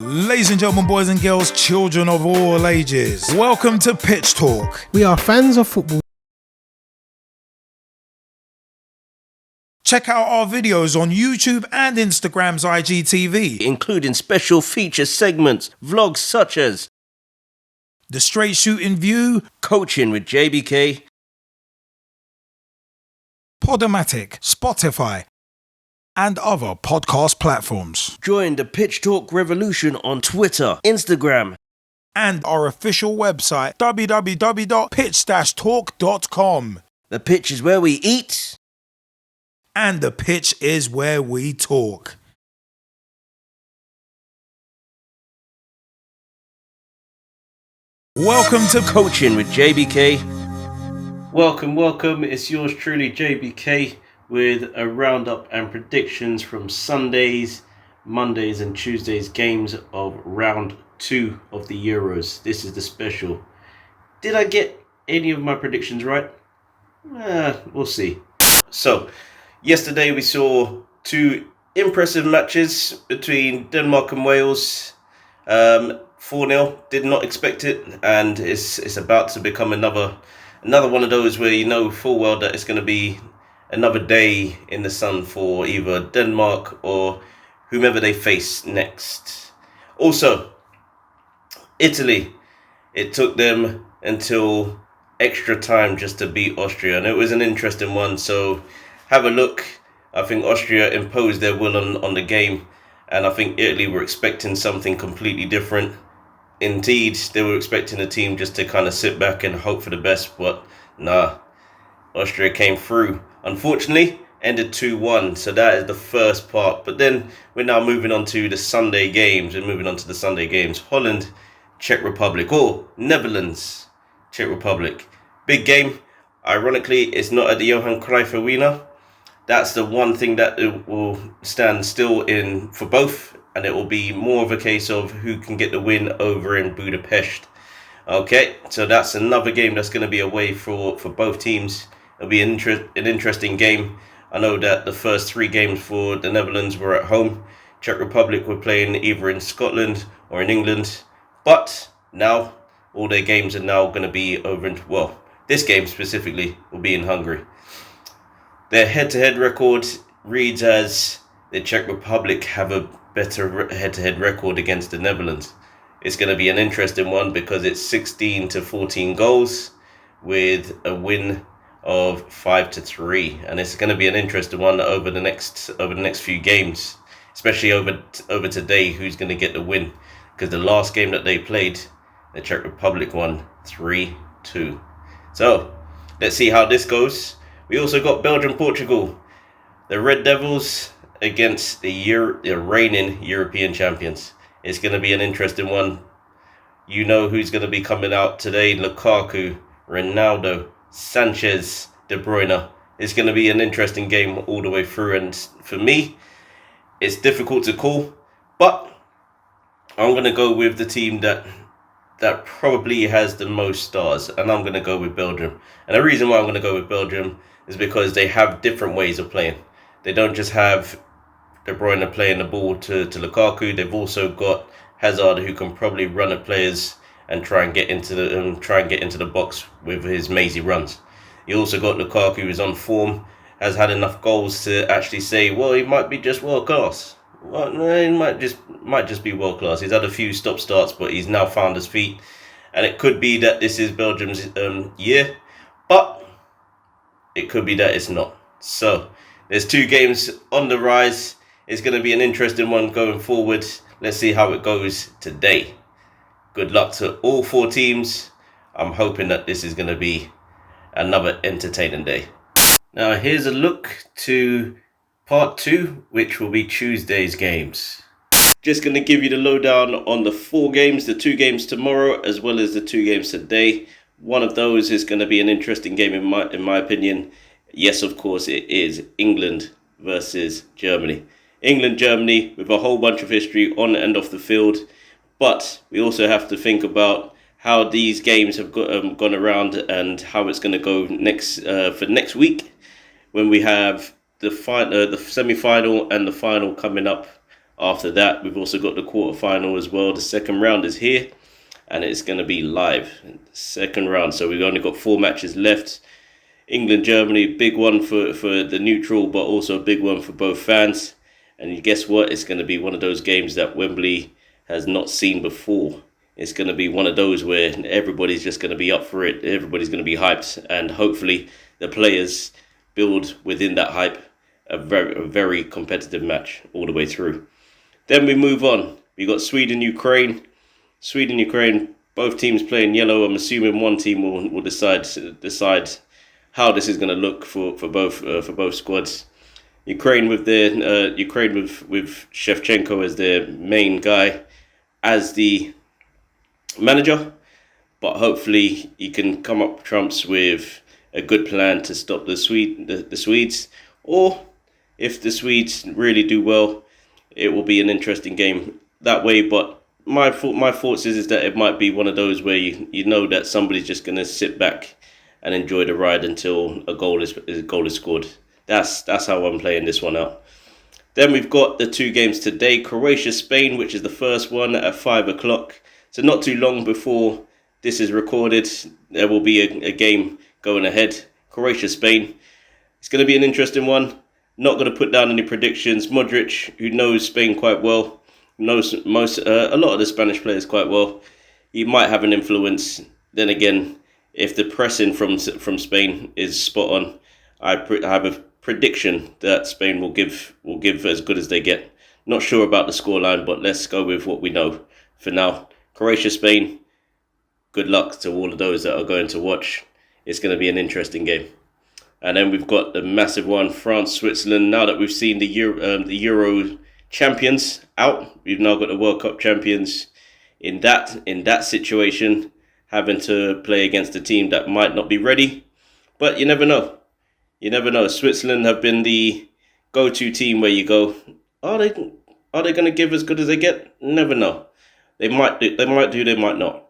Ladies and gentlemen, boys and girls, children of all ages, welcome to Pitch Talk. We are fans of football. Check out our videos on YouTube and Instagram's IGTV, including special feature segments, vlogs such as The Straight Shooting View, Coaching with JBK, Podomatic, Spotify, and other podcast platforms. Join the Pitch Talk revolution on Twitter, Instagram, and our official website, www.pitch-talk.com. The pitch is where we eat, and the pitch is where we talk. Welcome to Coaching with JBK. Welcome. It's yours truly, JBK, with a roundup and predictions from Sundays, Mondays and Tuesdays games of round 2 of the Euros. This is the special. Did I get any of my predictions right? We'll see. So, yesterday we saw 2 impressive matches between Denmark and Wales. 4-0, did not expect it, and it's about to become another one of those where you know full well that it's going to be another day in the sun for either Denmark or whomever they face next. Also, Italy, it took them until extra time just to beat Austria, and it was an interesting one, so have a look. I think Austria imposed their will on the game, and I think Italy were expecting something completely different. Indeed, they were expecting the team just to kind of sit back and hope for the best, but nah, Austria came through. Unfortunately, ended 2-1, so that is the first part. But then we're now moving on to the Sunday games. Holland, Czech Republic, or Netherlands, Czech Republic. Big game. Ironically, it's not at the Johan Cruyff Arena. That's the one thing that it will stand still in for both, and it will be more of a case of who can get the win over in Budapest. Okay, so that's another game that's going to be away for both teams. It'll be an interesting game. I know that the first 3 games for the Netherlands were at home. Czech Republic were playing either in Scotland or in England. But now, all their games are now going to be over in, this game specifically will be in Hungary. Their head-to-head record reads as the Czech Republic have a better head-to-head record against the Netherlands. It's going to be an interesting one because it's 16-14 goals with a win of 5-3, and it's going to be an interesting one over the next few games, especially over today. Who's going to get the win? Because the last game that they played, the Czech Republic won 3-2. So let's see how this goes. We also got Belgium, Portugal, the Red Devils against the reigning European champions. It's going to be an interesting one. You know who's going to be coming out today: Lukaku, Ronaldo, Sanchez, De Bruyne. It's going to be an interesting game all the way through, and for me, it's difficult to call, but I'm going to go with the team that probably has the most stars, and I'm going to go with Belgium. And the reason why I'm going to go with Belgium is because they have different ways of playing. They don't just have De Bruyne playing the ball to Lukaku. They've also got Hazard, who can probably run at players and try and get into the box with his mazy runs. You also got Lukaku, who's on form, has had enough goals to actually say, well, he might be just world class. Well, he might just be world class. He's had a few stop starts, but he's now found his feet, and it could be that this is Belgium's year, but it could be that it's not. So there's 2 games on the rise. It's going to be an interesting one going forward. Let's see how it goes today. Good luck to all 4 teams. I'm hoping that this is going to be another entertaining day. Now here's a look to part 2, which will be Tuesday's games. Just going to give you the lowdown on the 4 games, the 2 games tomorrow, as well as the 2 games today. One of those is going to be an interesting game in my opinion. Yes, of course, it is England versus Germany. England-Germany with a whole bunch of history on and off the field. But we also have to think about how these games have gone around and how it's going to go for next week when we have the semi-final and the final coming up after that. We've also got the quarterfinal as well. The second round is here, and it's going to be live. Second round, so we've only got 4 matches left. England, Germany, big one for the neutral, but also a big one for both fans. And guess what? It's going to be one of those games that Wembley has not seen before. It's going to be one of those where everybody's just going to be up for it. Everybody's going to be hyped, and hopefully the players build within that hype a very competitive match all the way through. Then we move on. We got Sweden, Ukraine. Sweden, Ukraine, both teams playing yellow. I'm assuming one team will decide how this is going to look for both squads. Ukraine with Shevchenko as their main guy as the manager, but hopefully he can come up trumps with a good plan to stop the Swedes. Or if the Swedes really do well, it will be an interesting game that way. But my thoughts is that it might be one of those where you know that somebody's just going to sit back and enjoy the ride until a goal is scored. That's how I'm playing this one out. Then we've got the 2 games today. Croatia, Spain, which is the first one at 5 o'clock. So not too long before this is recorded, there will be a game going ahead. Croatia, Spain. It's going to be an interesting one. Not going to put down any predictions. Modric, who knows Spain quite well, knows a lot of the Spanish players quite well. He might have an influence. Then again, if the pressing from Spain is spot on, I have a prediction that Spain will give as good as they get. Not sure about the scoreline, but let's go with what we know for now. Croatia, Spain. Good luck to all of those that are going to watch. It's going to be an interesting game. And then we've got the massive one, France, Switzerland. Now that we've seen the Euro champions out, we've now got the World Cup champions in that situation, having to play against a team that might not be ready. But you never know. You never know. Switzerland have been the go-to team where you go, are they going to give as good as they get? Never know. They might do, they might not.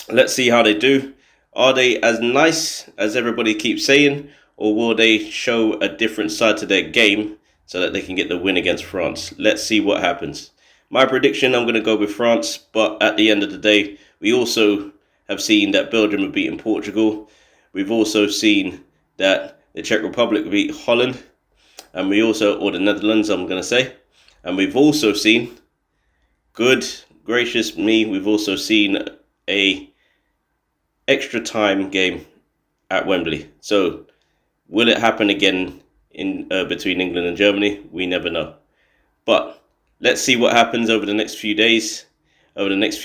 Let's see how they do. Are they as nice as everybody keeps saying, or will they show a different side to their game so that they can get the win against France? Let's see what happens. My prediction, I'm going to go with France, but at the end of the day, we also have seen that Belgium have beaten Portugal. We've also seen that the Czech Republic beat Holland, and or the Netherlands, I'm going to say. And we've also seen, we've also seen a extra time game at Wembley. So will it happen again in between England and Germany? We never know. But let's see what happens over the next few days, the next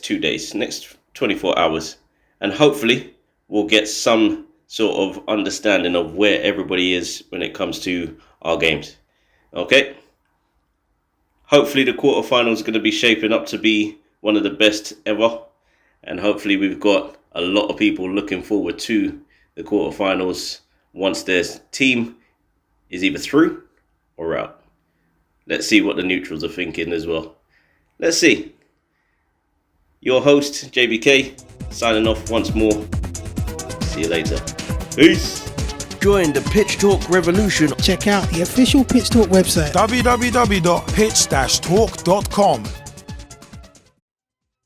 2 days, next 24 hours. And hopefully we'll get some sort of understanding of where everybody is when it comes to our games. Okay? Hopefully the quarterfinals is going to be shaping up to be one of the best ever. And hopefully we've got a lot of people looking forward to the quarterfinals once their team is either through or out. Let's see what the neutrals are thinking as well. Let's see. Your host, JBK, signing off once more. See you later. Peace. Join the Pitch Talk revolution. Check out the official Pitch Talk website, www.pitch-talk.com.